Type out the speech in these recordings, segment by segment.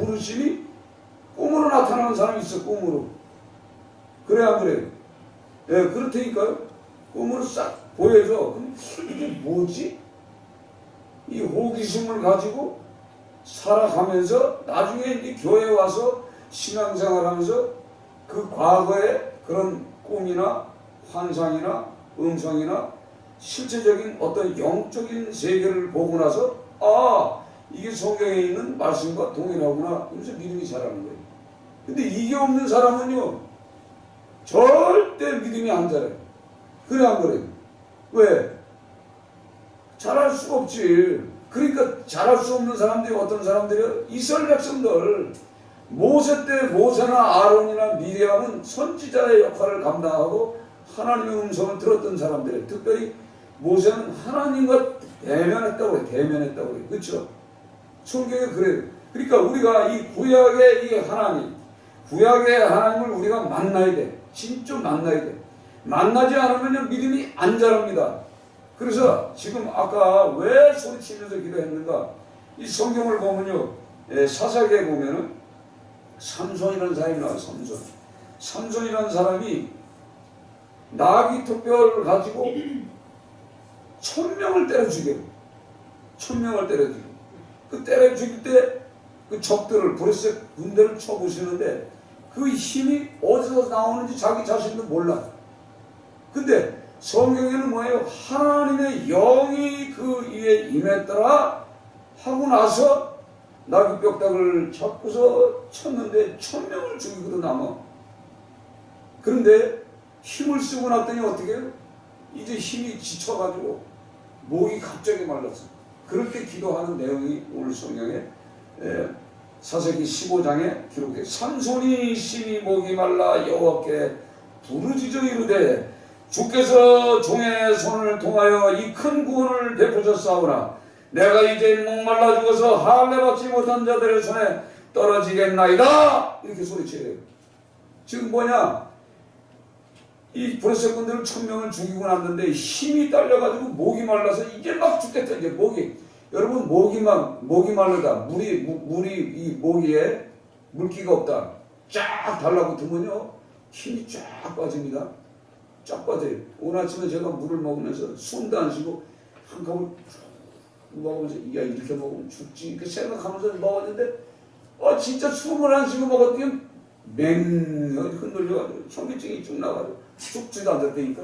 부르심이 꿈으로 나타나는 사람이 있어. 꿈으로. 그래 안 그래? 예, 그렇다니까요. 꿈으로 싹 보여줘. 이게 뭐지? 이 호기심을 가지고 살아가면서 나중에 이 교회에 와서 신앙생활하면서 그 과거의 그런 꿈이나 환상이나 음성이나 실제적인 어떤 영적인 세계를 보고 나서 이게 성경에 있는 말씀과 동일하구나. 그래서 믿음이 자라는 거예요. 근데 이게 없는 사람은요 절대 믿음이 안 자라요. 그래 안 그래요? 왜? 잘할 수가 없지. 그러니까 잘할 수 없는 사람들이 어떤 사람들이요? 이스라엘 백성들 모세 때 모세나 아론이나 미리암은 선지자의 역할을 감당하고 하나님의 음성을 들었던 사람들. 특별히 모세는 하나님과 대면했다고 그래. 대면했다고 그래. 그렇죠? 성경에 그래요. 그러니까 우리가 이 구약의 이 하나님, 구약의 하나님을 우리가 만나야 돼. 진짜 만나야 돼. 만나지 않으면 믿음이 안 자랍니다. 그래서 지금 아까 왜 소리치면서 기도했는가? 이 성경을 보면요, 사사기에 보면은 삼손이라는 사람이 나와요. 삼손이라는 사람이 나귀 턱뼈를 가지고 1000명을 때려 죽여요. 1000명을 때려 죽여요. 그 때려 죽일 때 그 적들을 브레셋 군대를 쳐부시는데 그 힘이 어디서 나오는지 자기 자신도 몰라. 근데 성경에는 뭐예요? 하나님의 영이 그 위에 임했더라 하고 나서 나귀 뼈다귀를 잡고서 쳤는데 1000명을 죽이고도 남아. 그런데 힘을 쓰고 났더니 어떻게 해요? 이제 힘이 지쳐가지고 목이 갑자기 말랐어. 그럴 때 기도하는 내용이 오늘 성경에 사사기 15장에 기록돼요. 삼손이 심히 목이 말라 여호와께 부르짖어 이르되 주께서 종의 손을 통하여 이 큰 구원을 베푸셨사오나 내가 이제 목말라 죽어서 할례 받지 못한 자들의 손에 떨어지겠나이다. 이렇게 소리쳐요. 지금 뭐냐? 이 브레셋 군대를 1000명을 죽이고 났는데 힘이 딸려가지고 목이 말라서 이제 막 죽겠다. 이제 목이, 여러분 목이 마르다. 물이 이 모기에 물기가 없다. 쫙 달라붙으면요 힘이 쫙 빠집니다. 쫙 빠져요. 오늘 아침에 제가 물을 먹으면서 숨도 안 쉬고 한 컵을 먹으면서 야 이렇게 먹으면 죽지 이렇게 생각하면서 먹었는데 진짜 숨을 안 쉬고 먹었더니 맹 흔들려가지고 현기증이 쭉 나가지고 죽지도 않았다니까.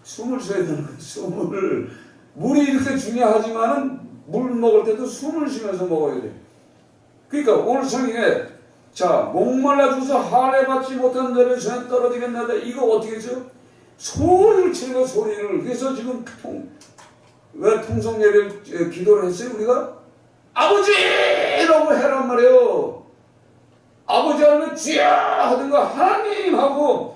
숨을 쉬어야 되는 거예요. 숨을. 물이 이렇게 중요하지만은 물 먹을 때도 숨을 쉬면서 먹어야 돼. 그러니까 오늘 성경에 자 목말라 죽어서 할례 받지 못한 자를 손에 떨어지겠나다. 이거 어떻게 했죠? 소리를 치는 거 소리를. 그래서 지금 왜 통성 예배를 기도를 했어요? 우리가 아버지라고 해란 말이에요. 아버지 하면 주여 하든가 하나님 하고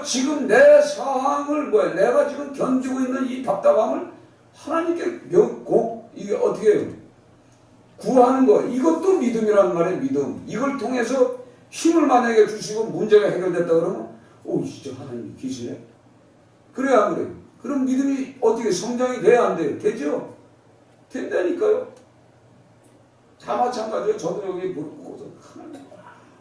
지금 내 상황을 내가 지금 견디고 있는 이 답답함을 하나님께 이게 어떻게 해요? 구하는 거. 이것도 믿음이란 말이에요. 믿음. 이걸 통해서 힘을 만약에 주시고 문제가 해결됐다 그러면 진짜 하나님이 계시네. 그래야 안 그래요? 그럼 믿음이 어떻게 성장이 돼야 안 돼요? 되죠? 된다니까요. 다 마찬가지예요. 저도 여기 보고서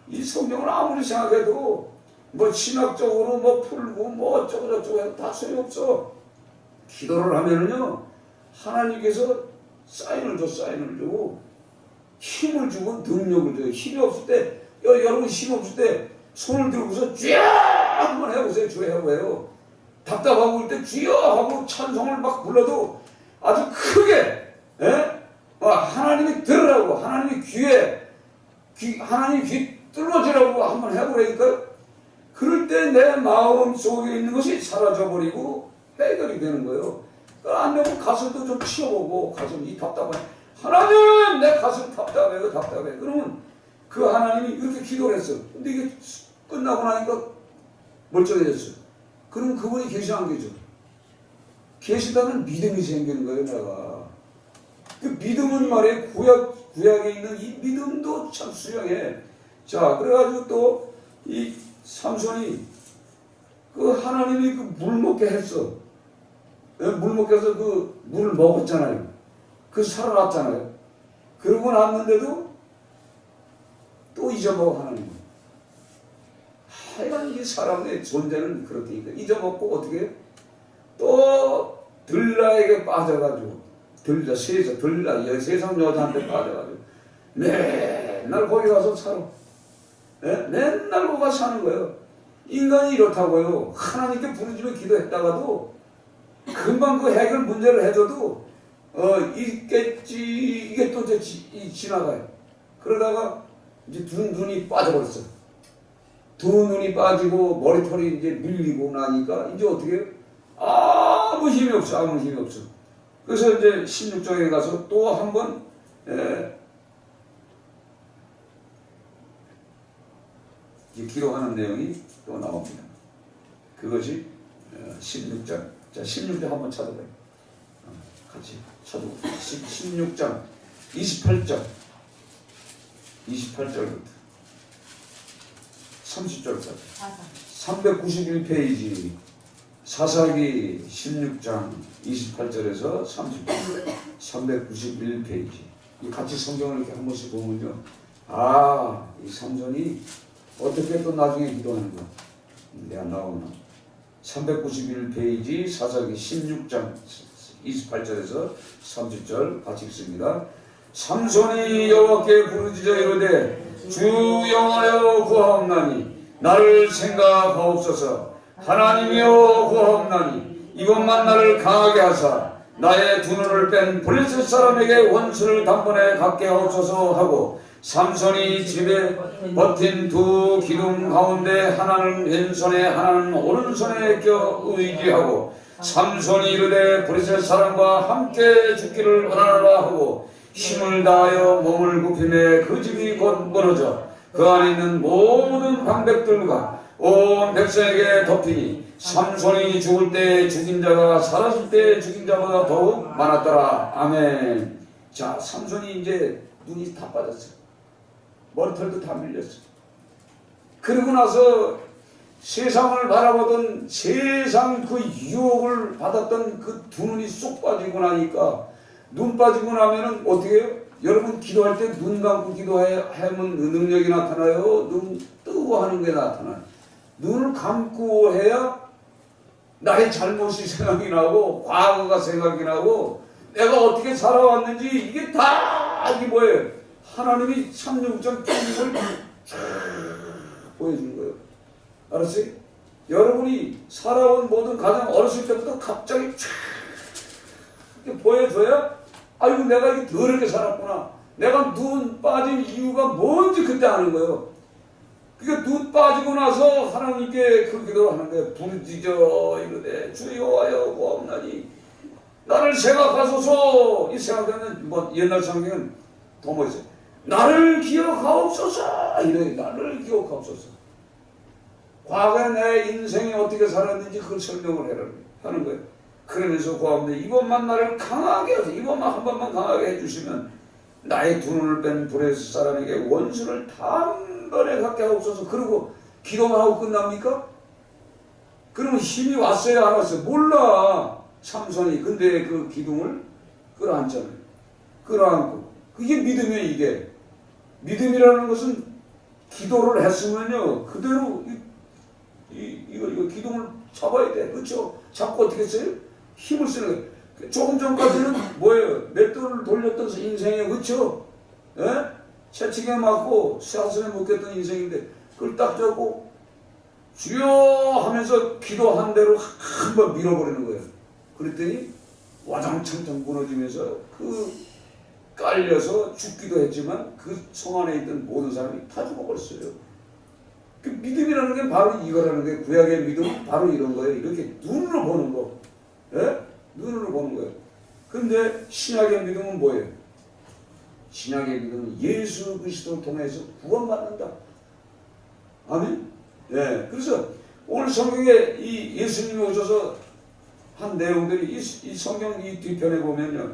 이 성경을 아무리 생각해도 뭐 신학적으로 뭐 풀고 뭐 어쩌고 저쩌고 해도 다 소용없어. 기도를 하면은요 하나님께서 사인을 주고 힘을 주고 능력을 줘요. 힘이 없을 때 여러분 힘 없을 때 손을 들고서 주여 한번 해보세요. 주여 해보세요. 답답하고 그럴 때 주여 하고 찬송을 막 불러도 아주 크게 하나님이 들으라고 하나님이 하나님 귀 뚫어지라고 한번 해보라니까요. 그럴 때 내 마음 속에 있는 것이 사라져버리고 해결이 되는 거예요. 안 되면 가슴도 좀 치워보고 가슴 이 답답해. 하나님 내 가슴 답답해. 그러면 그 하나님이 이렇게 기도를 했어. 근데 이게 끝나고 나니까 멀쩡해졌어. 그럼 그분이 계시 안 계죠? 계시다는 믿음이 생기는 거예요. 내가 그 믿음은 말이에요. 구약에 있는 이 믿음도 참 수용해. 자 그래가지고 또 이 삼손이 그 하나님이 그 물 먹게 했어. 물 먹게 해서 그 물을 먹었잖아요. 그 살아났잖아요. 그러고 났는데도 또 잊어먹어 하나님. 하여간 이 사람의 존재는 그렇다니까. 잊어먹고 어떻게 또 들라에게 빠져가지고 세상 여자한테 빠져가지고 맨날 거기 가서 살아. 네? 맨날 거기 가서 사는 거예요. 인간이 이렇다고요. 하나님께 부르짖어 기도했다가도 금방 그 해결 문제를 해줘도 있겠지, 이게 또 지나가요. 그러다가 이제 눈이 빠져버렸어. 두 눈이 빠지고 머리털이 이제 밀리고 나니까 이제 어떻게 해요? 아무 힘이 없어. 아무 힘이 없어. 그래서 이제 16장에 가서 또 한 번 기도하는 내용이 또 나옵니다. 그것이 16장. 자, 16장 한번 찾아봐요. 같이 찾아보고 16장 28절 28절부터 30절까지 391페이지 사사기 16장 28절에서 30절 391페이지 같이 성경을 이렇게 한 번씩 보면요, 이 삼손이 어떻게 또 나중에 기도하는가 내가 나오나. 391페이지 사사기 16장 28절에서 30절 같이 읽습니다. 삼손이 여호와께 부르짖어 이르되 주 여호와여 구하옵나니 나를 생각하옵소서. 하나님이여 구하옵나니 이것만 나를 강하게 하사 나의 두 눈을 뺀 블레셋 사람에게 원수를 단번에 갖게 하옵소서 하고, 삼손이 집에 버틴 두 기둥 가운데 하나는 왼손에 하나는 오른손에 껴 의지하고, 삼손이 이르되 블레셋 사람과 함께 죽기를 원하노라 하고 힘을 다하여 몸을 굽히매 그 집이 곧 무너져 그 안에 있는 모든 방백들과 온 백성에게 덮이니 삼손이 죽을 때 죽인 자가 살았을 때 죽인 자보다 더욱 많았더라. 아멘. 자, 삼손이 이제 눈이 다 빠졌어. 머리털도 다 밀렸어. 그러고 나서 세상을 바라보던 세상 그 유혹을 받았던 그 두 눈이 쏙 빠지고 나니까, 눈 빠지고 나면은 어떻게 해요? 여러분 기도할 때 눈 감고 기도하면 능력이 나타나요? 눈 뜨고 하는 게 나타나요? 눈을 감고 해야 나의 잘못이 생각이 나고 과거가 생각이 나고 내가 어떻게 살아왔는지 이게 다 이게 뭐예요? 하나님이 36장 편집을 보여주는 거예요. 알았어요? 여러분이 살아온 모든 가장 어렸을 때부터 갑자기 이렇게 보여줘야 아이고 내가 이게 더럽게 살았구나. 내가 눈 빠진 이유가 뭔지 그때 아는 거예요. 그러니까 눈 빠지고 나서 하나님께 그 기도를 하는 거예요. 부르짖어 이르되 주 여호와여 구하옵나니 나를 생각하소서. 이 생각하면 뭐 옛날 성경은 더 멋있어요. 나를 기억하옵소서. 이래. 나를 기억하옵소서. 과거에 내 인생이 어떻게 살았는지 그걸 설명을 해라 하는 거예요. 그러면서 구하옵나니 이번만 나를 강하게 하소서. 이번만 한 번만 강하게 해주시면 나의 두 눈을 뺀 블레셋 사람에게 원수를 단번에 갖게 하옵소서. 그리고 기도만 하고 끝납니까? 그러면 힘이 왔어요 안 왔어요? 몰라. 삼손이. 근데 그 기둥을 끌어안잖아요. 끌어안고. 그게 믿음이에요. 이게 믿음이라는 것은 기도를 했으면요 그대로 이거 기둥을 잡아야 돼. 그렇죠? 잡고 어떻게 했어요? 힘을 쓰는 거예요. 조금 전까지는 뭐예요? 맷돌을 돌렸던 인생이에요. 그렇죠? 예? 채찍에 맞고 사슬에 묶였던 인생인데 그걸 딱 잡고 주여 하면서 기도한 대로 한번 밀어버리는 거예요. 그랬더니 와장창창 무너지면서 그 깔려서 죽기도 했지만 그 성 안에 있던 모든 사람이 다 죽어버렸어요. 그 믿음이라는 게 바로 이거라는 게, 구약의 믿음은 바로 이런 거예요. 이렇게 눈으로 보는 거. 예? 눈으로 보는 거예요. 근데 신약의 믿음은 뭐예요? 신약의 믿음은 예수 그리스도를 통해서 구원받는다. 아멘? 예. 그래서 오늘 성경에 이 예수님이 오셔서 한 내용들이 이 성경 이 뒤편에 보면요.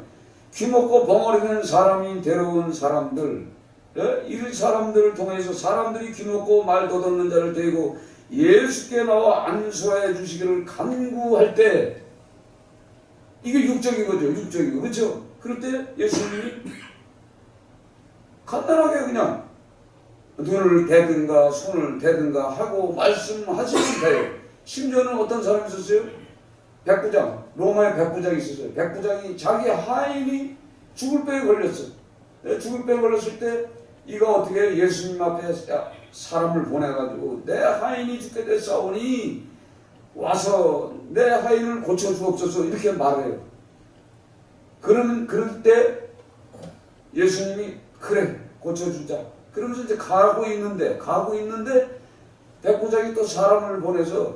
귀먹고 벙어리는 사람이 데려온 사람들, 예? 이 사람들을 통해서 사람들이 귀먹고 말 돋듣는 자를 데리고 예수께 나와 안수해 주시기를 간구할 때, 이게 육적인 거죠. 육적이고. 그렇죠? 그럴 때 예수님이 간단하게 그냥 눈을 대든가 손을 대든가 하고 말씀하시면 돼요. 심지어는 어떤 사람이 있었어요? 백부장, 로마의 백부장이 있었어요. 백부장이 자기 하인이 죽을 병에 걸렸어. 죽을 병에 걸렸을 때 이가 어떻게 예수님 앞에 사람을 보내가지고 내 하인이 죽게 됐사오니 와서 내 하인을 고쳐주옵소서 이렇게 말해요. 그럴 때 예수님이 그래 고쳐주자. 그러면서 이제 가고 있는데 백부장이 또 사람을 보내서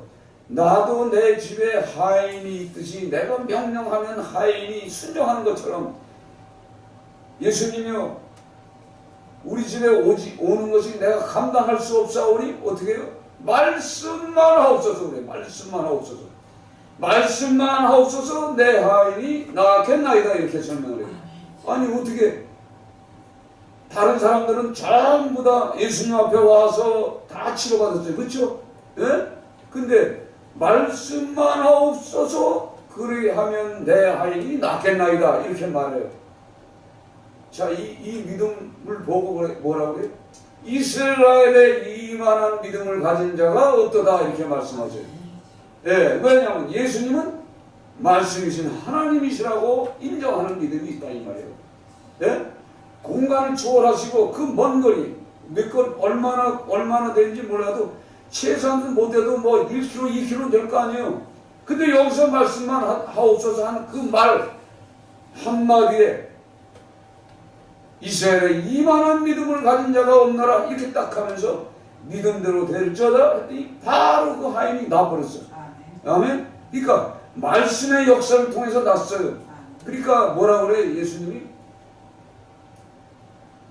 나도 내 집에 하인이 있듯이 내가 명령하면 하인이 순종하는 것처럼 예수님이요 우리 집에 오는 것이 내가 감당할 수 없사오니 어떻게 해요? 말씀만 하옵소서. 그래. 말씀만 하옵소서 내 하인이 나겠나이다 이렇게 설명을 해요. 아니 어떻게 다른 사람들은 전부 다 예수님 앞에 와서 다 치료받았어요. 그렇죠? 예? 근데 말씀만 하옵소서 그리하면 내 하인이 낫겠나이다 이렇게 말해요. 자, 이 믿음을 보고 뭐라고 그래요? 이스라엘에 이만한 믿음을 가진 자가 어떠다 이렇게 말씀하세요. 예, 왜냐하면 예수님은 말씀이신 하나님이시라고 인정하는 믿음이 있다 이 말이에요. 예? 공간을 초월하시고 그 먼 거리 몇 건 얼마나 되는지 몰라도 최소한 못해도 뭐 1km, 2km 될 거 아니에요. 근데 여기서 말씀만 하옵소서 하는 그 말 한마디에 이스라엘에 이만한 믿음을 가진 자가 없나라 이렇게 딱 하면서 믿음대로 될저다 했더니 바로 그 하인이 나버렸어요. 아멘. 그러니까 말씀의 역사를 통해서 났어요. 그러니까 뭐라 그래 예수님이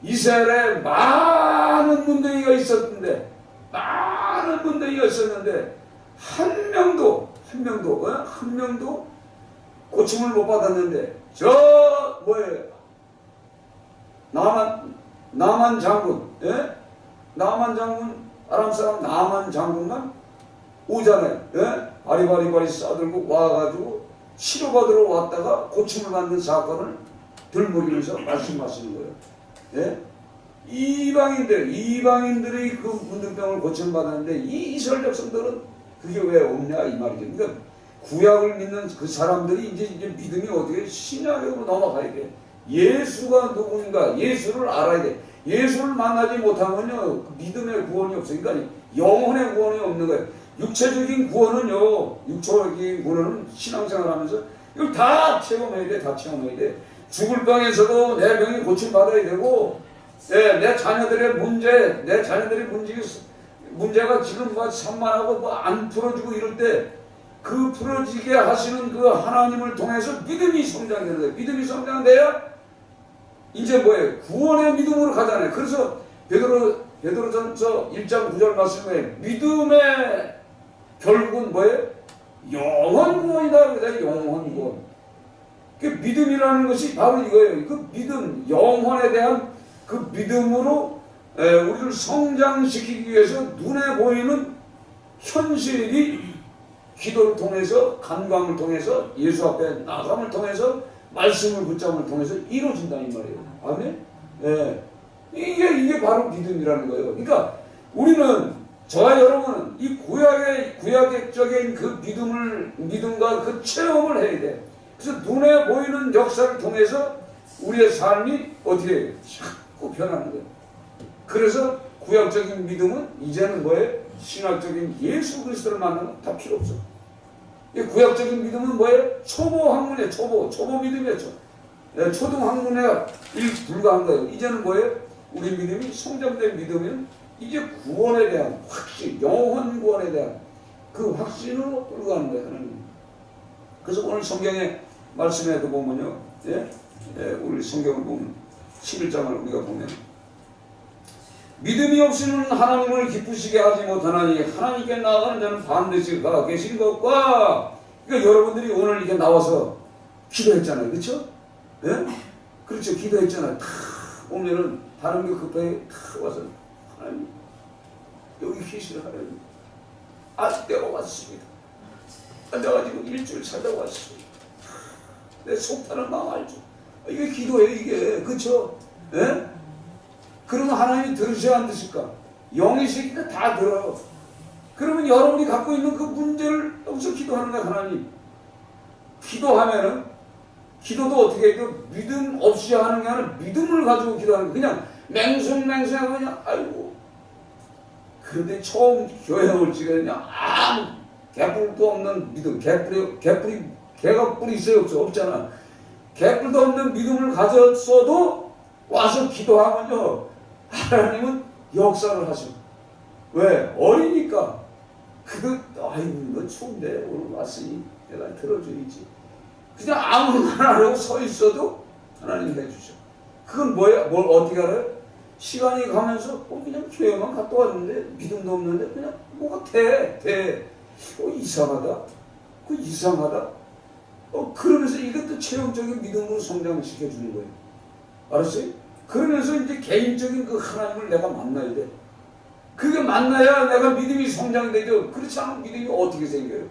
이스라엘에 많은 문둥이가 있었는데 한 명도 고침을 못 받았는데 저 뭐예요? 나만 장군, 예? 나만 장군, 아람 사람 나만 장군만 오잖아요. 예? 바리바리 싸들고 와가지고 치료받으러 왔다가 고침을 받는 사건을 들먹이면서 말씀하시는 거예요. 예? 이방인들이 그 문둥병을 고침을 받았는데 이 이스라엘 백성들은 그게 왜 없냐 이 말이죠. 그러니까 구약을 믿는 그 사람들이 이제 믿음이 어떻게 신약으로 넘어가야 돼. 예수가 누군가 예수를 알아야 돼. 예수를 만나지 못하면요 믿음의 구원이 없어요. 그러니까 영혼의 구원이 없는 거예요. 육체적인 구원은요 신앙생활하면서 이걸 다 체험해야 돼. 죽을 병에서도 내 병이 고침받아야 되고 내 자녀들의 문제가 지금 뭐 산만하고 뭐 안 풀어지고 이럴 때 그 풀어지게 하시는 그 하나님을 통해서 믿음이 성장되는 거예요. 믿음이 성장돼야 이제 뭐예요? 구원의 믿음으로 가잖아요. 그래서 베드로전서 1장 9절 말씀에 믿음의 결국은 뭐예요? 영원 구원이다. 그래서 영원 구원. 그 믿음이라는 것이 바로 이거예요. 그 믿음, 영혼에 대한 그 믿음으로 우리를 성장시키기 위해서 눈에 보이는 현실이 기도를 통해서 간광을 통해서 예수 앞에 나감을 통해서 말씀을 붙잡음을 통해서 이루어진다 이 말이에요. 아멘? 예. 이게 바로 믿음이라는 거예요. 그러니까 우리는 저와 여러분은 이 구약적인 그 믿음과 그 체험을 해야 돼. 그래서 눈에 보이는 역사를 통해서 우리의 삶이 어떻게 자꾸 변하는 거예요. 그래서 구약적인 믿음은 이제는 뭐예요? 신학적인 예수 그리스도를 만나면 다 필요 없어. 이 구약적인 믿음은 뭐예요? 초보 학문이에요. 초보 믿음이에요. 초등 학문에 불과한 거예요. 이제는 뭐예요? 우리 믿음이 성장된 믿음은 이제 구원에 대한 확신, 영혼 구원에 대한 그 확신으로 불과한 거예요. 하나님. 그래서 오늘 성경의 말씀에도 보면요, 우리 성경을 보면 11장을 우리가 보면 믿음이 없이는 하나님을 기쁘시게 하지 못하나니 하나님께 나아가는 자는 반드시 가 계신 것과 그러니까 여러분들이 오늘 이렇게 나와서 기도했잖아요. 그렇죠? 예? 그렇죠. 기도했잖아요. 다 오면은 다른 게 급하게 다 와서 하나님 여기 계시는 하나님 아직 때가 왔습니다. 내가 지금 일주일 살다 왔습니다. 내 속타는 마음 알죠? 이게 기도예요. 이게 그렇죠? 예? 그러면 하나님이 들으셔야 안 드실까? 영이시니까 다 들어요. 그러면 여러분이 갖고 있는 그 문제를 여기서 기도하는 거야. 하나님 기도하면은 기도도 어떻게 해요? 믿음 없이 하는 게 아니라 믿음을 가지고 기도하는 거야. 그냥 맹숭맹숭하고 그냥 아이고. 그런데 처음 교회 올 지가 그냥 아무 개뿔도 없는 믿음. 개가 뿌리 있어요? 없잖아. 개뿔도 없는 믿음을 가졌어도 와서 기도하면요 하나님은 역사를 하시고. 왜? 어리니까. 아이고 너 추운데 오늘 왔으니 내가 들어줘야지. 그냥 아무 말 안 하고 서 있어도 하나님 해주셔. 그건 뭐야? 뭘 어떻게 알아요? 시간이 가면서 그냥 교회만 갔다 왔는데 믿음도 없는데 그냥 뭐가 돼. 이상하다. 이상하다. 그러면서 이것도 체험적인 믿음으로 성장시켜주는 거예요. 알았어요? 그러면서 이제 개인적인 그 하나님을 내가 만나야 돼. 그게 만나야 내가 믿음이 성장되죠. 그렇지 않으면 믿음이 어떻게 생겨요?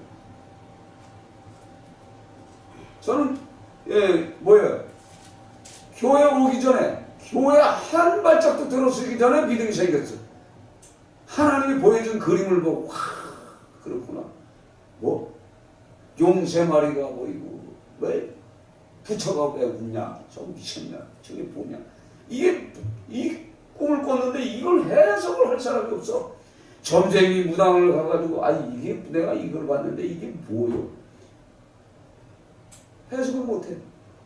저는 교회 오기 전에 교회 한 발짝도 들어서기 전에 믿음이 생겼어. 하나님이 보여준 그림을 보고 와 그렇구나. 용 3마리가 보이고 왜 부처가 왜 웃냐? 저 미쳤냐? 저게 뭐냐? 이 꿈을 꿨는데 이걸 해석을 할 사람이 없어. 점쟁이 무당을 가가지고 이게 내가 이걸 봤는데 이게 뭐요? 해석을 못해.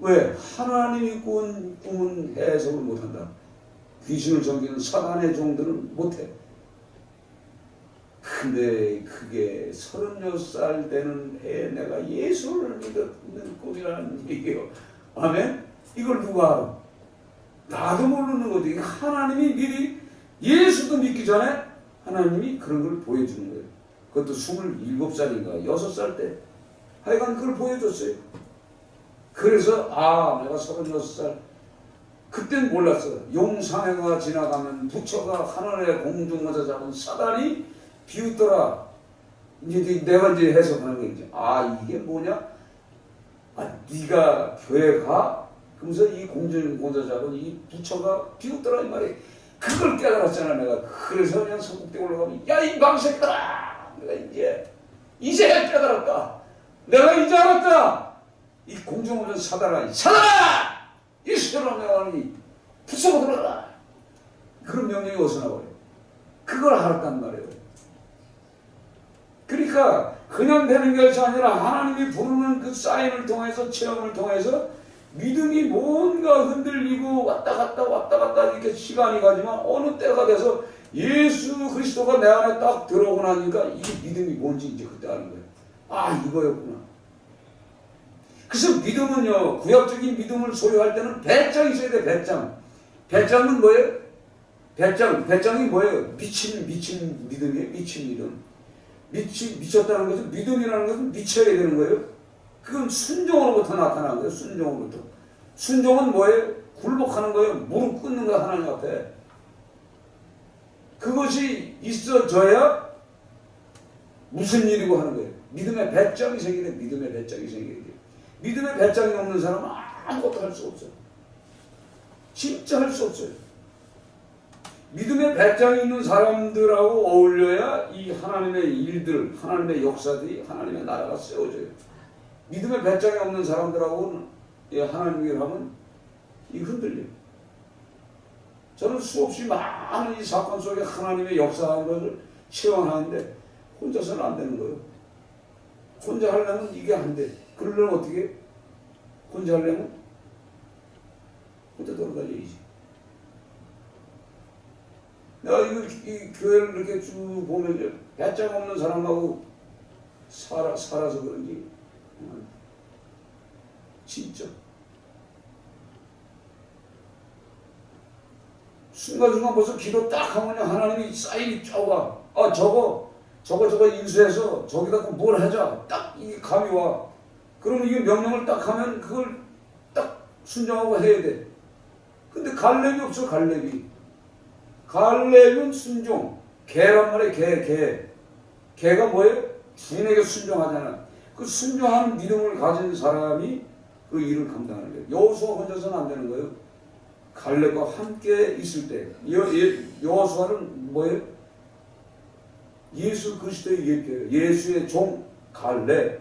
왜? 하나님이 꾼 꿈은 해석을 못한다. 귀신을 섬기는 사단의 종들은 못해. 근데 그게 36살 되는 해에 내가 예수를 믿는 꿈이라는 얘기예요. 아멘? 이걸 누가 알아? 나도 모르는 거지. 하나님이 미리 예수도 믿기 전에 하나님이 그런 걸 보여주는 거예요. 그것도 27살인가 6살 때 하여간 그걸 보여줬어요. 그래서 내가 36살 그땐 몰랐어. 용사회가 지나가면 부처가 하늘에 공중에서 잡은 사단이 비웃더라. 이제 내가 이제 해석하는 거지. 이게 뭐냐? 네가 교회 가? 그러면서 이 공중에서 잡은 이 부처가 비웃더라 이 말이. 그걸 깨달았잖아 내가. 그래서 그냥 성국대 올라가면 야 이 망새끼들아! 내가 이제 깨달았다. 내가 이제 알았다. 이 공중에서 사단아! 이 사람 내가 부숴 들어가라. 그런 명령이 어디서 나와요? 그걸 알았단 말이에요. 그러니까 그냥 되는 것이 아니라 하나님이 부르는 그 사인을 통해서 체험을 통해서 믿음이 뭔가 흔들리고 왔다 갔다 이렇게 시간이 가지만 어느 때가 돼서 예수 그리스도가 내 안에 딱 들어오고 나니까 이게 믿음이 뭔지 이제 그때 아는 거예요. 이거였구나. 그래서 믿음은요, 구약적인 믿음을 소유할 때는 배짱이 있어야 돼. 배짱은 뭐예요? 배짱이 뭐예요? 미친 믿음이에요. 미친 믿음. 미쳤다는 것은 믿음이라는 것은 미쳐야 되는 거예요. 그건 순종으로부터 나타나는 거예요. 순종으로부터. 순종은 뭐예요? 굴복하는 거예요. 무릎 꿇는 거야 하나님 앞에. 그것이 있어져야 무슨 일이고 하는 거예요. 믿음의 배짱이 생기네. 믿음의 배짱이 생겨야 돼요. 믿음의 배짱이 없는 사람은 아무것도 할 수 없어요. 진짜 할 수 없어요. 믿음의 배짱이 있는 사람들하고 어울려야 이 하나님의 일들, 하나님의 역사들이 하나님의 나라가 세워져요. 믿음의 배짱이 없는 사람들하고는 하나님을 하면 흔들려요. 저는 수없이 많은 이 사건 속에 하나님의 역사하는 것을 체험하는데 혼자서는 안 되는 거예요. 혼자 하려면 이게 안 돼. 그러려면 어떻게 해? 혼자 하려면 혼자 돌아다녀야지. 내가 이 교회를 이렇게 쭉 보면 배짱 없는 사람하고 살아서 그런지 진짜 순간순간 벌써 기도 딱 하면 하나님이 사인이 쫙 와. 저거 인수해서 저기다 뭘 하자. 딱 이게 감이 와. 그러면 이게 명령을 딱 하면 그걸 딱 순종하고 해야 돼. 근데 갈렙이 없어. 갈렙은 순종. 개란 말이에요. 개가 뭐예요? 주인에게 순종하잖아. 그 순종하는 믿음을 가진 사람이 그 일을 감당하는 거예요. 여호수아 혼자서는 안 되는 거예요. 갈렙과 함께 있을 때 여호수아는 뭐예요? 예수 그리스도의 예표예요. 예수의 종 갈렙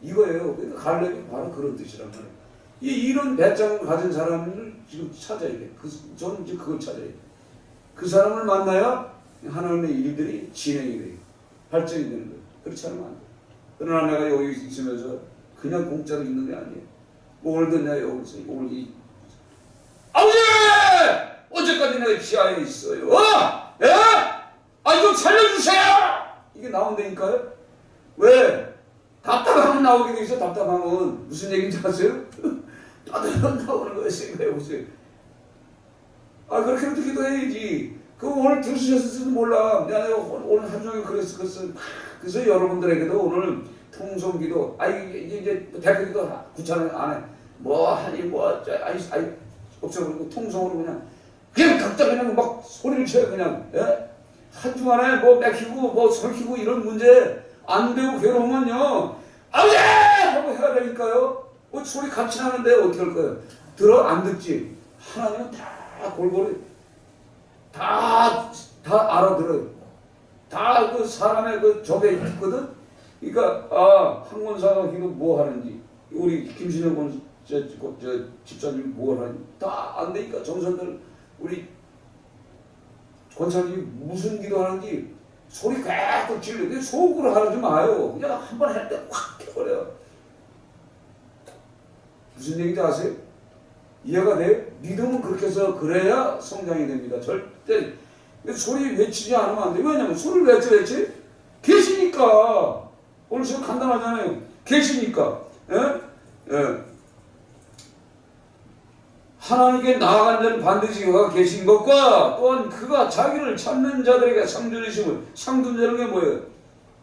이거예요. 그러니까 갈렙이 바로 그런 뜻이란 말이에요. 이런 배짱을 가진 사람을 지금 찾아야 돼. 저는 이제 그걸 찾아야 돼. 그 사람을 만나야 하나님의 일들이 진행이 돼요. 발전이 되는 거예요. 그렇지 않으면 안 돼. 그러나 내가 여기 있으면서 그냥 공짜로 있는 게 아니에요. 오늘도 내가 여기서 오늘 아버지! 어제까지 내가 지하에 있어요. 예? 좀 살려주세요! 이게 나온다니까요? 왜? 답답하면 나오게 돼 있어. 답답하면 무슨 얘기인지 아세요? 답답하면 나오는 거예요. 생각해보세요. 그렇게라도 기도해야지. 오늘 들으셨을지도 몰라. 내가 오늘 하루 종일 그래서 여러분들에게도 오늘 통성기도, 이제 대표기도 구차는 안 해. 없어버리고 통성으로 그냥 각자 그냥 막 소리를 쳐요. 그냥, 예? 한 주간에 맥히고, 설키고 이런 문제 안 되고 괴로우면요. 아버지! 하고 해야 되니까요. 소리 같이 나는데 어떻게 할 거예요? 들어? 안 듣지? 하나님은 다 골고루 다 알아들어요. 다 그 사람의 그 적에 있거든. 그러니까 황권사가 기도 뭐 하는지, 우리 김신영 집사님이 뭘 하는지 다 안 되니까 정선들 우리 권사님이 무슨 기도하는지 소리 꽉꽉 질러. 속으로 하지 마요. 그냥 한 번 할 때 확 해버려요. 무슨 얘기인지 아세요? 이해가 돼요? 믿음은 그렇게 해서 그래야 성장이 됩니다. 절대 소리 외치지 않으면 안 돼요. 왜냐면 소리를 외치? 계시니까. 오늘 저 간단하잖아요. 계시니까. 예? 하나님께 나아가는 데는 반드시 그가 계신 것과 또한 그가 자기를 찾는 자들에게 상주리심을, 상준다는 게 뭐예요?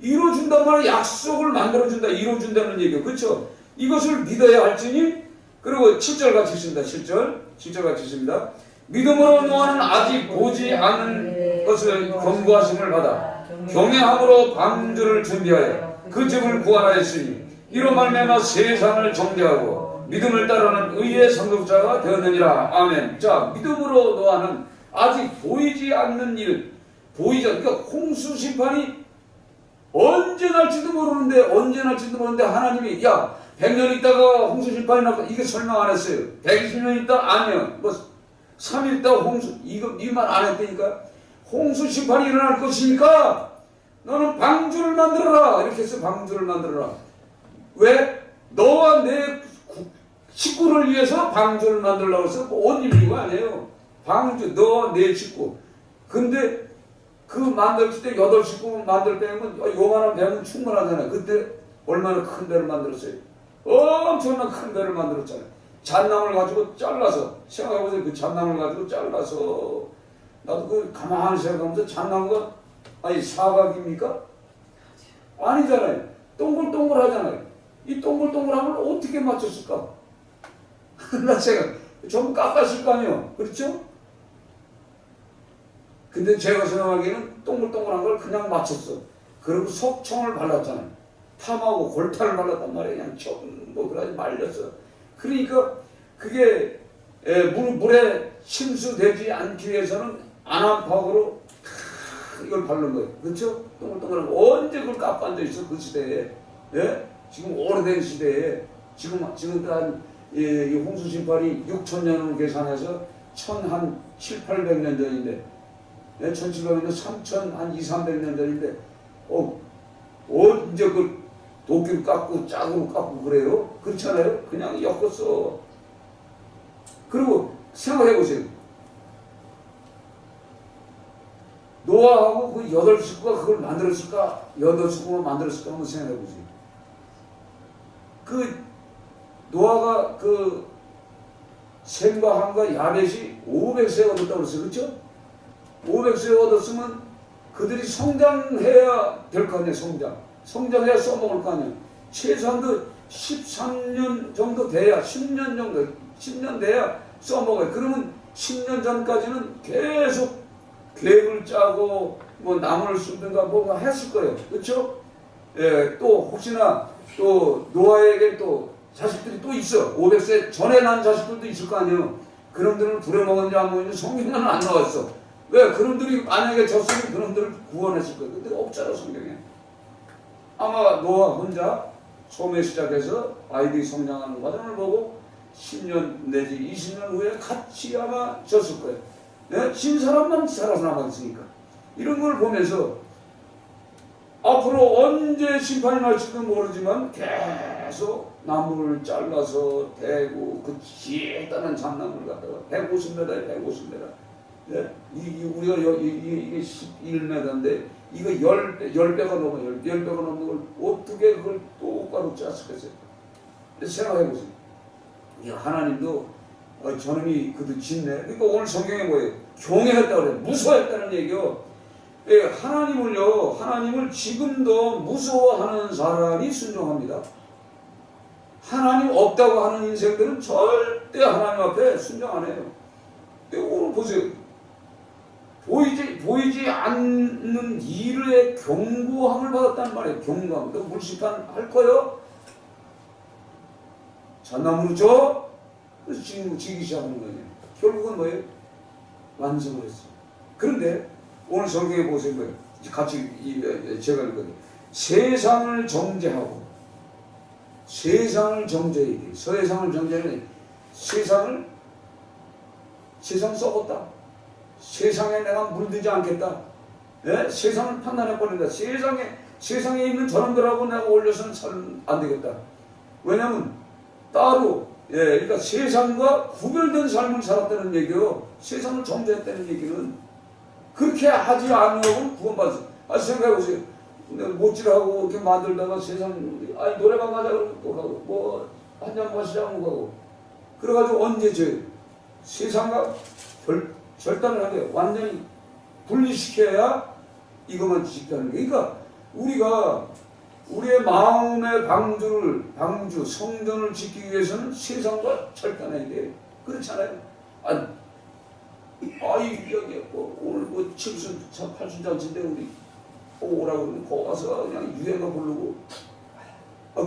이루어준단 말이에요. 약속을 만들어준다. 이루어준다는 얘기예요. 그렇죠? 이것을 믿어야 할지니. 그리고 7절 같이 있습니다. 7절 같이 있습니다. 믿음으로 노아는 아직 보지 않은 것을 경고하심을 받아 경외함으로 방주를 준비하여 그 집을 구하였으니 이로 말미암아 세상을 정죄하고 믿음을 따르는 의의 상속자가 되었느니라. 아멘. 자, 믿음으로 노아는 아직 보이지 않는 일, 그러니까 홍수 심판이 언제 날지도 모르는데 하나님이 100년 있다가 홍수 심판이 나고 이게 설명 안 했어요. 120년 있다 아니요. 3일 있다가 홍수 이 말 안 했다니까. 홍수 심판이 일어날 것이니까 너는 방주를 만들어라. 이렇게 해서 방주를 만들어라. 왜? 너와 내 식구를 위해서 방주를 만들려고 해서 온 인류가 아니에요. 방주, 너, 내 식구. 근데 그 만들 때 8식구 만들 때면 요만한 배는 충분하잖아요. 그때 얼마나 큰 배를 만들었어요. 엄청난 큰 배를 만들었잖아요. 잣나무를 가지고 잘라서, 생각해보세요. 그 잣나무를 가지고 잘라서, 나도 그 가만히 생각하면서 잣나무가 사각입니까? 아니잖아요. 동글동글하잖아요. 이 동글동글함을 어떻게 맞췄을까? 나 생각, 전부 깎았을 거 아니에요. 그렇죠? 근데 제가 생각하기에는 동글동글한 걸 그냥 맞췄어. 그리고 석청을 발랐잖아요. 탐하고 골타를 발랐단 말이에요. 그냥 전부 그래 말렸어. 그러니까 그게 물에 침수되지 않기 위해서는 안암팍으로 이걸 바른 거예요. 그렇죠? 동글동글한 거. 언제 그걸 깎고 앉아있어? 그 시대에. 예? 지금 오래된 시대에 지금 이 홍수 심판이 6,000년으로 계산해서 한 700~800년 전인데 1700년 3,200~300년 전인데 언제 그 도끼를 깎고 짝으로 깎고 그래요? 그렇잖아요? 그냥 엮었어. 그리고 생각해보세요. 노아하고 그 8식구가 그걸 만들었을까? 8식구가 만들었을까? 한번 생각해보세요. 그 노아가 그 셈과 함과 야벳이 500세 얻었다고 그랬어요. 그렇죠? 500세 얻었으면 그들이 성장해야 될 거 아니에요. 성장해야 써먹을 거 아니에요. 최소한도 13년 정도 돼야 10년 돼야 써먹어요. 그러면 10년 전까지는 계속 계획을 짜고 나무를 심든가 뭔가 했을 거예요. 그렇죠? 예, 또 혹시나 또 노아에게 또 자식들이 또 있어. 500세 전에 난 자식들도 있을 거 아니에요. 그놈들은 부려먹었는지 안 먹었는지 성경에는 안 나왔어. 왜? 그놈들이 만약에 졌으면 그놈들을 구원했을 거야. 근데 없잖아 성경에. 아마 노아 혼자 처음에 시작해서 아이들이 성장하는 과정을 보고 10년 내지 20년 후에 같이 아마 졌을 거예요. 네? 진 사람만 살아남았으니까. 이런 걸 보면서 앞으로 언제 심판이 날지도 모르지만 계속 나무를 잘라서 대고 그 기다란 잣나무를 갖다가 150m에 150m. 네? 우리가 이게 11m인데 이거 10배가 넘어요. 10배가 넘는 걸 어떻게 그걸 똑바로 짰겠어요? 생각해보세요. 하나님도 저놈이 그도 짓네. 그러니까 오늘 성경에 뭐예요? 경외했다고 그래요. 무서워했다는 얘기요. 예, 하나님을 지금도 무서워하는 사람이 순종합니다. 하나님 없다고 하는 인생들은 절대 하나님 앞에 순종 안 해요. 오늘 보세요. 보이지 않는 일의 경고함을 받았단 말이에요. 경고함. 너 물심판 할 거요? 잣나무로 줘? 그래서 지금 지기 시작하는 거예요. 결국은 뭐예요? 완성을 했어요. 그런데 오늘 성경에 보세요. 뭐예요? 같이 제가 읽거든요. 세상을 정죄하고 세상을 정죄해야 돼. 세상을 정죄하는 세상 썩었다. 세상에 내가 물들지 않겠다. 예? 세상을 판단해버린다. 세상에 있는 저놈들하고 내가 올려서는 잘 안 되겠다. 왜냐면 따로 그러니까 세상과 구별된 삶을 살았다는 얘기요. 세상을 정죄했다는 얘기는 그렇게 하지 않으면 구원받았어. 생각해보세요. 못질하고 이렇게 만들다가 세상 노래방 가자 그러면 또 가고 뭐 한잔 마시자고 가고 그래가지고 언제 세상과 절단을 하게 완전히 분리시켜야 이것만 지키는 게. 그러니까 우리가 우리의 마음의 방주, 성전을 지키기 위해서는 세상과 절단해야 돼. 그렇잖아요. 여기 오늘 칠순 8순잔치인데 우리 오라고 그러면 거기 가서 그냥 유행어 부르고.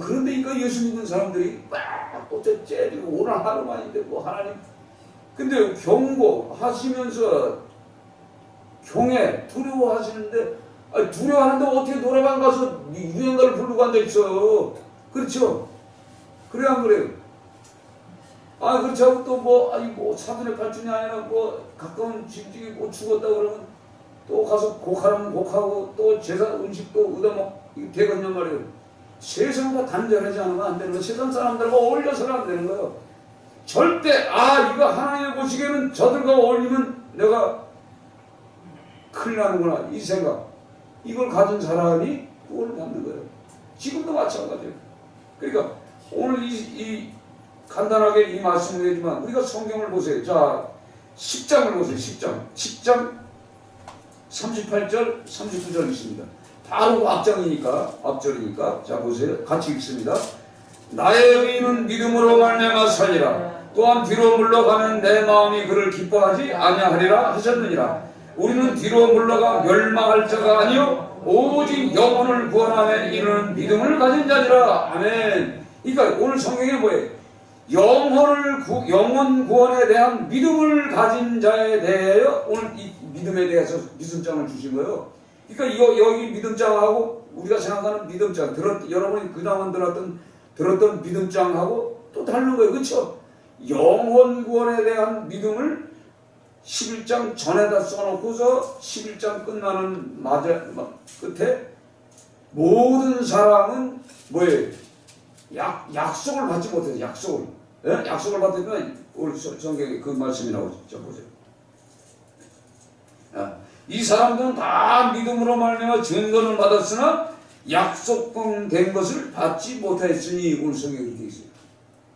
그런데 예수 믿는 사람들이 또 째리고 오늘 하루만인데 뭐 하나님. 근데 경고하시면서 경외, 두려워하시는데 두려워하는데 어떻게 노래방 가서 유행가를 부르고 앉아있어. 그렇죠? 그래 안 그래요? 그렇지 하고 또 뭐 사돈의 팔순이 아니라 가까운 친척이 죽었다 그러면 또 가서 곡하라면 곡하고 또 제사 음식도 얻어먹 되겠냔 말이에요. 세상과 단절하지 않으면 안 되는 거예요. 세상 사람들과 어울려서는 안 되는 거예요. 절대 이거 하나님의 보시기에는 저들과 어울리면 내가 큰일 나는구나 이 생각, 이걸 가진 사람이 구원을 받는 거예요. 지금도 마찬가지예요. 그러니까 오늘 이 간단하게 이 말씀을 해주지만 우리가 성경을 보세요. 자 10장을 보세요. 10장 38절 39절 있습니다. 바로 앞절이니까 자 보세요. 같이 읽습니다. 나의 의인은 믿음으로 말미암아 살리라. 또한 뒤로 물러가면 내 마음이 그를 기뻐하지 아니하리라 하셨느니라. 우리는 뒤로 물러가 멸망할 자가 아니요 오직 영혼을 구원하며 이르는 믿음을 가진 자니라. 아멘. 그러니까 오늘 성경에 뭐예요? 영혼 구원에 대한 믿음을 가진 자에 대하여 오늘 이 믿음에 대해서 믿음장을 주신 거예요. 그러니까 여기 믿음장하고 우리가 생각하는 믿음장, 여러분이 그동안 들었던 믿음장하고 또 다른 거예요. 그렇죠? 영혼 구원에 대한 믿음을 11장 전에다 써놓고서 11장 끝나는 끝에 모든 사람은 뭐예요? 약속을 받지 못해서 약속을. 예? 약속을 받으면 우리 성경에 그 말씀이 나오죠. 보세요. 이 사람들은 다 믿음으로 말미암아 증거를 받았으나 약속된 것을 받지 못했으니 오늘 성경에 이렇게 있어요.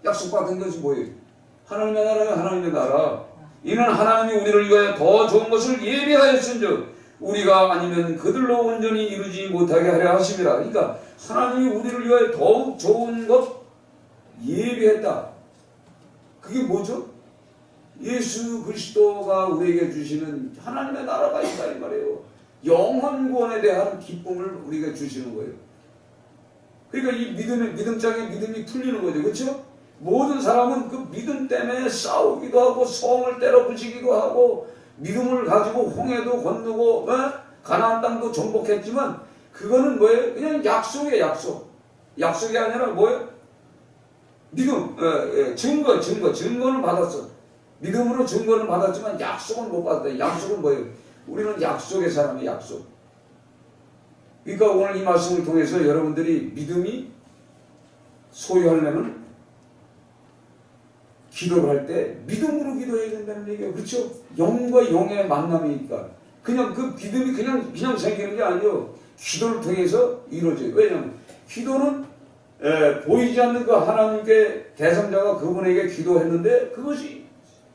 약속받은 것이 뭐예요? 하나님의 나라면 하나님의 나라. 이는 하나님이 우리를 위하여 더 좋은 것을 예비하였은즉 우리가 아니면 그들로 온전히 이루지 못하게 하려 하심이라. 그러니까 하나님이 우리를 위하여 더욱 좋은 것 예비했다. 그게 뭐죠? 예수 그리스도가 우리에게 주시는 하나님의 나라가 있다 이 말이에요. 영혼 구원에 대한 기쁨을 우리에게 주시는 거예요. 그러니까 이 믿음장에 믿음이 풀리는 거죠. 그렇죠? 모든 사람은 그 믿음 때문에 싸우기도 하고 성을 때려 부시기도 하고 믿음을 가지고 홍해도 건너고 가나안 땅도 정복했지만 그거는 뭐예요? 그냥 약속이에요. 약속이 아니라 뭐예요? 믿음, 증거는 받았어. 믿음으로 증거는 받았지만 약속은 못 받았다. 약속은 뭐예요? 우리는 약속의 사람이에요. 약속. 그러니까 오늘 이 말씀을 통해서 여러분들이 믿음이 소유하려면 기도를 할 때 믿음으로 기도해야 된다는 얘기예요. 그렇죠? 영과 영의 만남이니까 그냥 그 믿음이 그냥 생기는 게 아니에요. 기도를 통해서 이루어져요. 왜냐하면 기도는 보이지 않는 그 하나님께 대상자가 그분에게 기도했는데 그것이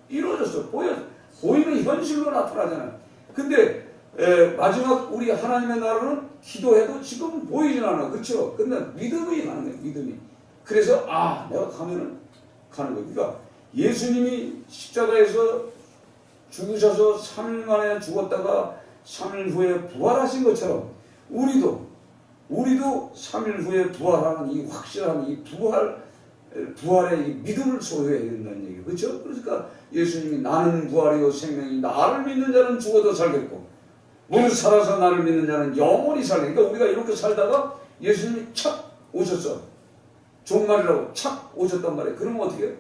이루어졌어. 보이는 현실로 나타나잖아요. 근데 마지막 우리 하나님의 나라는 기도해도 지금 보이진 않아. 그렇죠? 근데 믿음이 가는 거예요. 믿음이. 그래서 내가 가면은 가는 거예요. 그러니까 예수님이 십자가에서 죽으셔서 3일 만에 죽었다가 3일 후에 부활하신 것처럼 우리도 3일 후에 부활하는 이 확실한 이 부활의 이 믿음을 소유해야 된다는 얘기예요. 그렇죠? 그러니까 예수님이 나는 부활이요 생명이 나를 믿는 자는 죽어도 살겠고 오늘 살아서 나를 믿는 자는 영원히 살겠고 그러니까 우리가 이렇게 살다가 예수님이 착 오셨어. 종말이라고 착 오셨단 말이에요. 그러면 어떻게 해요?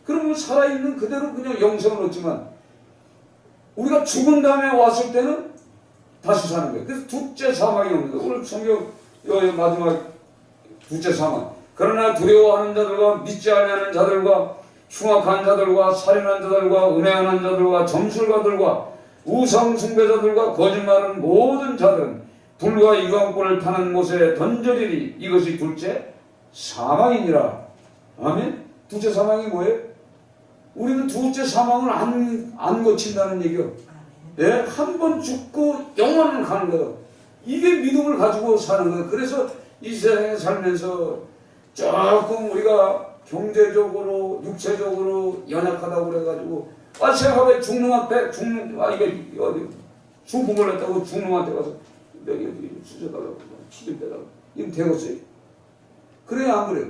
그러면 살아있는 그대로 그냥 영생을 얻지만 우리가 죽은 다음에 왔을 때는 다시 사는 거예요. 그래서 둘째 사망이 없는 거예요. 오늘 성경 마지막 둘째 사망. 그러나 두려워하는 자들과 믿지 아니하는 자들과 흉악한 자들과 살인한 자들과 음행하는 자들과 점술가들과 우상 숭배자들과 거짓말하는 모든 자들은 불과 유황불을 타는 못에 던져지리. 이것이 둘째 사망이니라. 아멘. 둘째 사망이 뭐예요? 우리는 둘째 사망을 안 거친다는 얘기요. 예? 한 번 죽고 영원을 가는 거예요. 이게 믿음을 가지고 사는 거예요. 그래서 이 세상에 살면서 조금 우리가 경제적으로 육체적으로 연약하다고 그래가지고 생각해 이거 죽음을 했다고 중농한테 가서 여기 수저달라고 치료 빼달라고 이거 되겠어요? 그래요 안 그래요?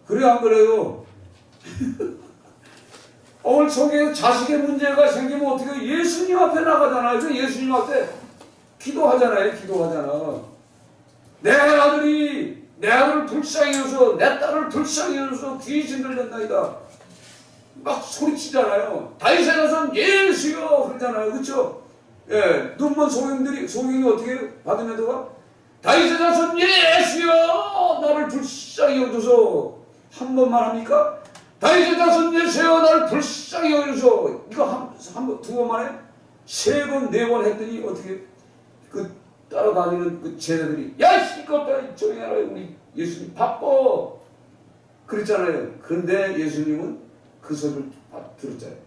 그래요 안 그래요? 오늘 속에 자식의 문제가 생기면 어떻게 해요? 예수님 앞에 나가잖아요. 그래서 예수님 앞에 기도하잖아요. 내 아들을 불쌍히 여서 내 딸을 불쌍히 여서 귀신 들렸나이다. 막 소리치잖아요. 다윗의 자손 예수여 그러잖아요. 그렇죠? 예, 눈먼 소경이 어떻게 해요? 받으면 누가 다윗의 자손 예수여 나를 불쌍히 여줘서 한 번만 합니까? 다윗의 자손 예수여 나를 불쌍히 여줘서 이거 두 번만 해? 세 번, 네 번 했더니 어떻게 그 따라다니는 그 제자들이 야 시끄럽다 조용히 하라 우리 예수님 바빠 그랬잖아요. 그런데 예수님은 그 소리를 들었잖아요.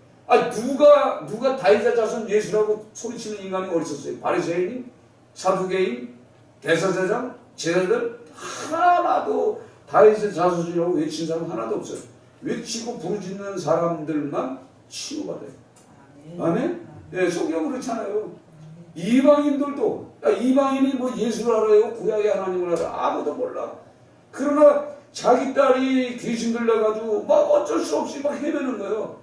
누가 다윗의 자손 예수라고 소리치는 인간이 어디 있었어요? 바리새인, 사두개인, 대사제장, 제자들 하나도 다윗의 자손이라고 외친 사람 하나도 없어요. 외치고 부르짖는 사람들만 치유받아요. 아멘? 네, 성경 그렇잖아요. 이방인들도 이방인이 뭐 예수를 알아요? 구약의 하나님을 알아요? 아무도 몰라. 그러나 자기 딸이 귀신 들려가지고 막 어쩔 수 없이 막 헤매는 거예요.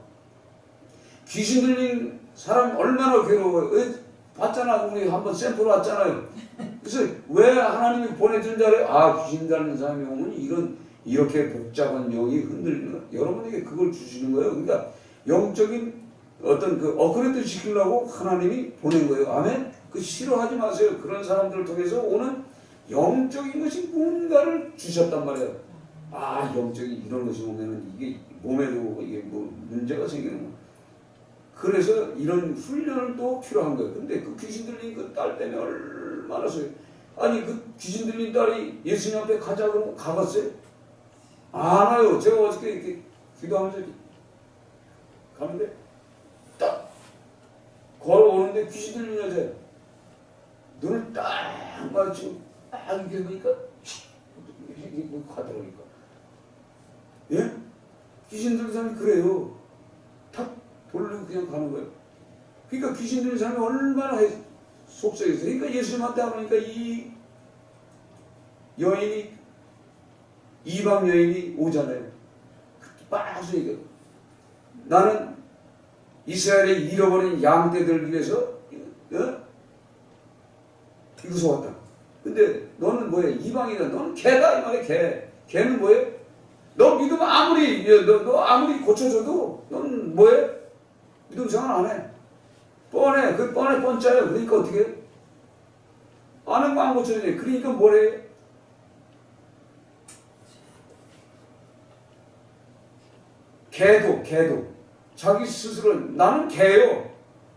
귀신 들린 사람 얼마나 괴로워요. 봤잖아. 우리 한번 샘플 왔잖아요. 그래서 왜 하나님이 보내준 자를 귀신 들린 사람이 오면 이렇게 복잡한 영이 흔들리는 거예요. 여러분에게 그걸 주시는 거예요. 그러니까 영적인 어떤 그 업그레이드 시키려고 하나님이 보낸 거예요. 아멘? 그 싫어하지 마세요. 그런 사람들을 통해서 오는 영적인 것이 뭔가를 주셨단 말이에요. 영적인 이런 것이 오면은 이게 몸에도 이게 뭐 문제가 생기는 거예요. 그래서 이런 훈련을 또 필요한 거예요. 근데 그 귀신 들린 그 딸 때문에 얼마나 소요. 그 귀신 들린 딸이 예수님 앞에 가자 그러면 가봤어요? 안 와요. 제가 어저께 이렇게 기도하면서 가는데 딱 걸어오는데 귀신 들린 여자 눈을 딱 마주치고 딱 이렇게 보니까 가더라니까. 예? 귀신 들린 사람이 그래요. 탁 돌리고 그냥 가는 거예요. 그러니까 귀신 들린 사람이 얼마나 속썩였어요. 그러니까 예수님한테 하니까 이 여인이 이방 여인이 오잖아요. 빠져 얘기해. 나는 이스라엘의 잃어버린 양떼들 위해서 이곳에 왔다. 근데 너는 뭐야? 이방이다. 너는 개다 이 말이야. 개. 개는 뭐야? 너 믿음 아무리 너 아무리 고쳐줘도 넌 뭐해? 믿음 생활 안 해. 뻔해. 그 뻔해 뻔짜야. 그러니까 어떻게 해? 아는 거 안 고쳐주네. 그러니까 뭐래? 개도 자기 스스로 나는 개요.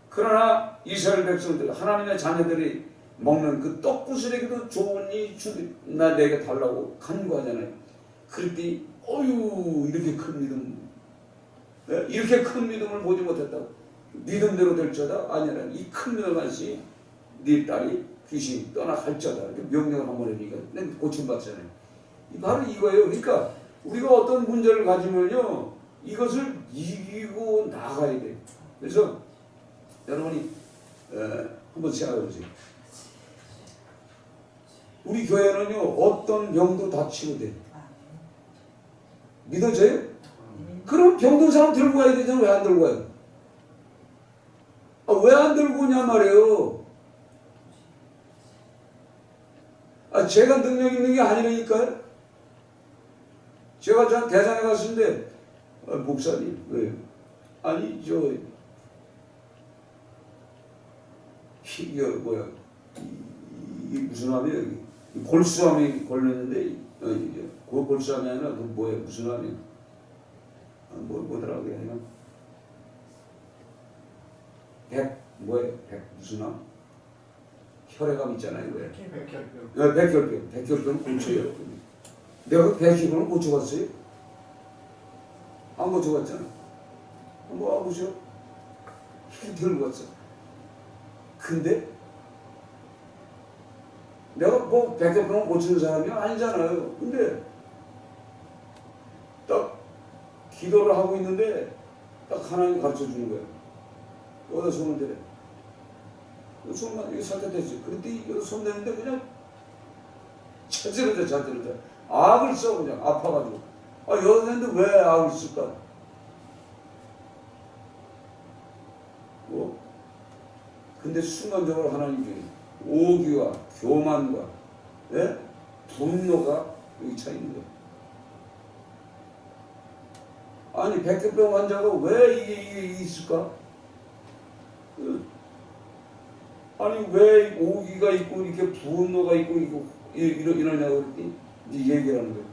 그러나 이스라엘 백성들 하나님의 자녀들이 먹는 그 떡부스레기도 좋으니 나 내게 달라고 간구하잖아요. 그럴 때 어유 이렇게 큰 믿음, 이렇게 큰 믿음을 보지 못했다고 믿음대로 될지어다 아니라 이 큰 믿음 같이 네 딸이 귀신이 떠나갈지어다 이렇게 명령을 한번 해주니까 내가 고침받잖아요. 바로 이거예요. 그러니까 우리가 어떤 문제를 가지면요 이것을 이기고 나가야 돼요. 그래서 여러분이 한번 생각해 보세요. 우리 교회는요 어떤 병도 다 치료돼. 믿어져요? 그럼 병든 사람 들고 가야 되잖아. 왜 안 들고 가요? 왜 안 들고 오냐 말이에요. 제가 능력 있는 게 아니라니까요. 제가 전 대전에 갔는데 목사님 왜요? 아니 이게 뭐야 이게 무슨 암이에요? 골수암이 걸렸는데 그 골수암이 아니라 그 뭐야 무슨 암이야? 뭐더라고 그게 아니라 백 무슨 암? 혈액암 있잖아요. 왜? 백혈병. 백혈병 고쳐요. 내가 그 백혈병을 고쳐봤어요? 안 고쳐봤잖아. 한번 와보죠. 들고 갔어. 근데 내가 뭐 백혈병을 고치는 사람이 아니잖아요. 근데 딱 기도를 하고 있는데 딱 하나님 가르쳐 주는 거예요. 여기다 손을 대래. 손만 이거 살짝 대지. 그런데 여기 손 대는데 그냥 자지러져. 악을 써 그냥 아파가지고. 여기다 대는데 왜 악을 쓸까? 근데 순간적으로 하나님께 오기와 교만과 분노가 여기 차 있는 거예요. 아니 백혈병 환자가 왜 이게 있을까? 아니 왜 오기가 있고 이렇게 분노가 있고 이러냐고 그랬더니 이제 얘기를 하는 거예요.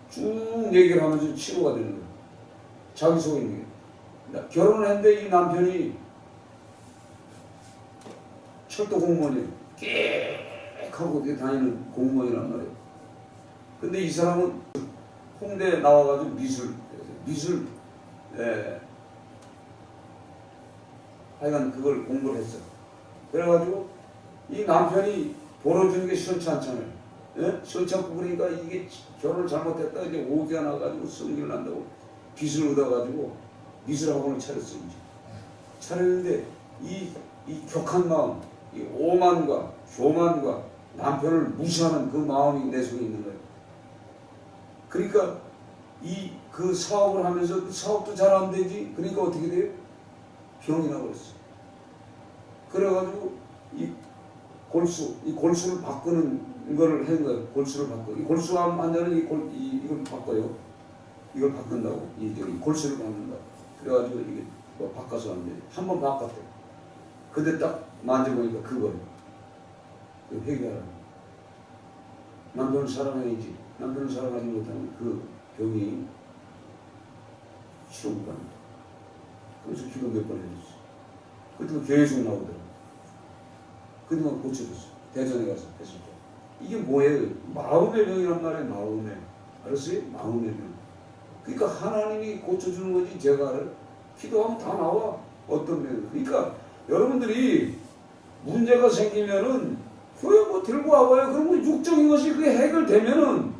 쭉 얘기를 하면서 치료가 되는 거예요. 자기 속에 있는 게. 결혼을 했는데 이 남편이 철도 공무원이에요. 깨끗하고 다니는 공무원이란 말이에요. 근데 이 사람은 홍대에 나와가지고 미술 하여간 그걸 공부를 했어. 그래가지고 이 남편이 벌어주는 게 시원치 않잖아요. 시원치 않고 그러니까 이게 결혼을 잘못했다 이제 오기가 나가지고 성질을 난다고 빚을 얻어가지고 미술학원을 차렸어요. 이제. 차렸는데 이 격한 마음, 이 오만과 교만과 남편을 무시하는 그 마음이 내 속에 있는 거예요. 그러니까 그 사업을 하면서 그 사업도 잘 안 되지. 그러니까 어떻게 돼요? 병이 나버렸어. 그래가지고 이 골수를 바꾸는 거를 한 거예요. 골수를 바꿔. 이 골수암 환자는 이걸 바꿔요. 이걸 바꾼다고. 이 골수를 바꾼다. 그래가지고 이게 뭐 바꿔서 하는데 한 번 바꿨대. 근데 딱 만져보니까 그거예요. 회개하라고. 남편을 사랑해야지. 남편을 사랑하지 못하면 그 병이 치료가 안 돼. 그래서 기도 몇 번 해줬어. 그때도 계속 나오더라고. 그동안 고쳐줬어. 대전에 가서 했을 때. 이게 뭐예요? 마음의 병이란 말이에요. 마음의. 알았어요? 마음의 병. 그러니까 하나님이 고쳐주는 거지 제가 기도하면 다 나와. 어떤 병. 그러니까 여러분들이 문제가 생기면은 교회 뭐 들고 와봐요. 그러면 육적인 것이 그게 해결되면은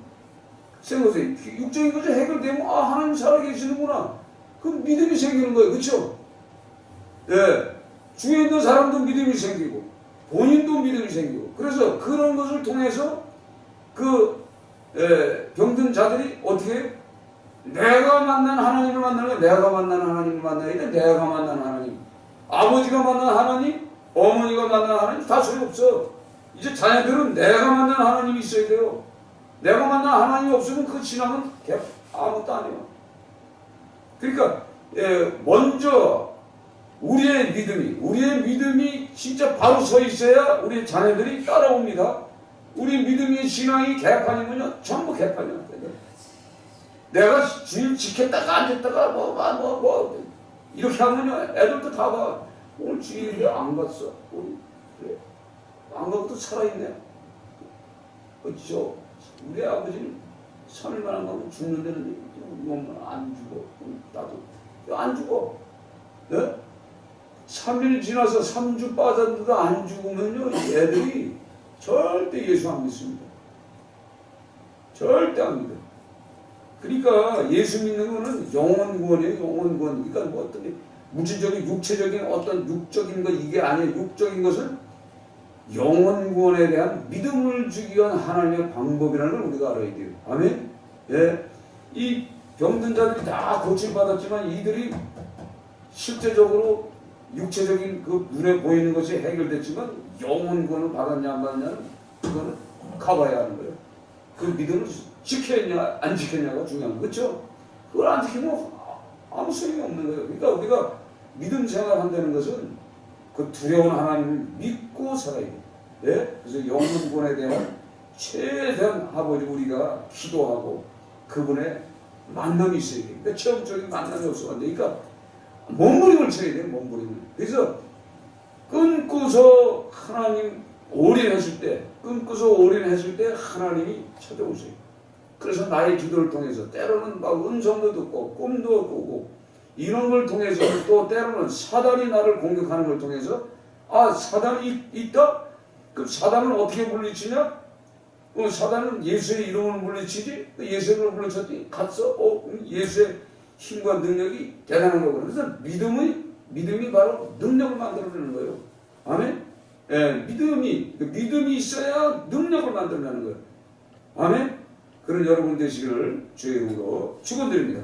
생각하세요. 육적인 것이 해결되면 하나님 살아계시는구나. 그 믿음이 생기는 거예요. 그렇죠? 주위에 있는 사람도 믿음이 생기고 본인도 믿음이 생기고 그래서 그런 것을 통해서 병든 자들이 어떻게 해요? 내가 만난 하나님을 만나는 거야. 내가 만나는 하나님을 만나야 돼. 내가 만나는 하나님. 아버지가 만난 하나님, 어머니가 만난 하나님 다 소용없어. 이제 자녀들은 내가 만난 하나님이 있어야 돼요. 내가 만난 하나님이 없으면 그 신앙은 아무것도 아니에요. 그러니까 먼저 우리의 믿음이 진짜 바로 서 있어야 우리 자녀들이 따라옵니다. 우리 믿음의 신앙이 개판이면요 전부 개판이야. 내가 주일 지켰다가 안 됐다가 이렇게 하면요 애들도 다 봐. 오늘 주일에 안 갔어. 그래. 안 가고도 살아있네. 그렇죠. 우리 아버지는 3일만 안 가면 죽는다는데 안 죽어. 나도 안 죽어. 네? 3일 지나서 3주 빠졌는데도 안 죽으면요 애들이 절대 예수 안 믿습니다. 절대 안 믿어요. 그러니까 예수 믿는 거는 영원 구원이에요. 영원 구원. 그러니까 뭐 어떤 게 물질적인 육체적인 어떤 육적인 거 이게 아니에요. 육적인 것은 영원 구원에 대한 믿음을 주기 위한 하나님의 방법이라는 걸 우리가 알아야 돼요. 아멘. 예. 이 병든 자들이 다 고침받았지만 이들이 실제적으로 육체적인 그 눈에 보이는 것이 해결됐지만 영원 구원을 받았냐 안 받았냐는 그거는 가봐야 하는 거예요. 그 믿음을 지켰냐 안 지켰냐가 중요한 거죠. 그렇죠? 그걸 안 지키면 아무 소용이 없는 거예요. 그러니까 우리가 믿음 생활한다는 것은 그 두려운 하나님을 믿고 살아야 돼요. 예? 그래서 영원 구원에 대한 최대한 아버지 우리가 기도하고 그분의 만남이 있어야 돼요. 그러니까 체험적인 만남이 없어야 돼. 그러니까 몸부림을 쳐야 돼요. 몸부림을. 그래서 끊고서 하나님 올인했을 때 하나님이 찾아오세요. 그래서 나의 기도를 통해서 때로는 막 음성도 듣고 꿈도 꾸고 이런 걸 통해서 또 때로는 사단이 나를 공격하는 걸 통해서 아 사단이 있다? 그럼 사단을 어떻게 물리치냐? 사단은 예수의 이름을 물리치지? 예수의 이름을 물리쳤더니 갔어? 예수의 힘과 능력이 대단한 거거든요. 그래서 믿음이 바로 능력을 만들어내는 거예요. 아멘? 예, 믿음이 있어야 능력을 만들어내는 거예요. 아멘? 그런 여러분 되시기를 주의 이름으로 축원드립니다.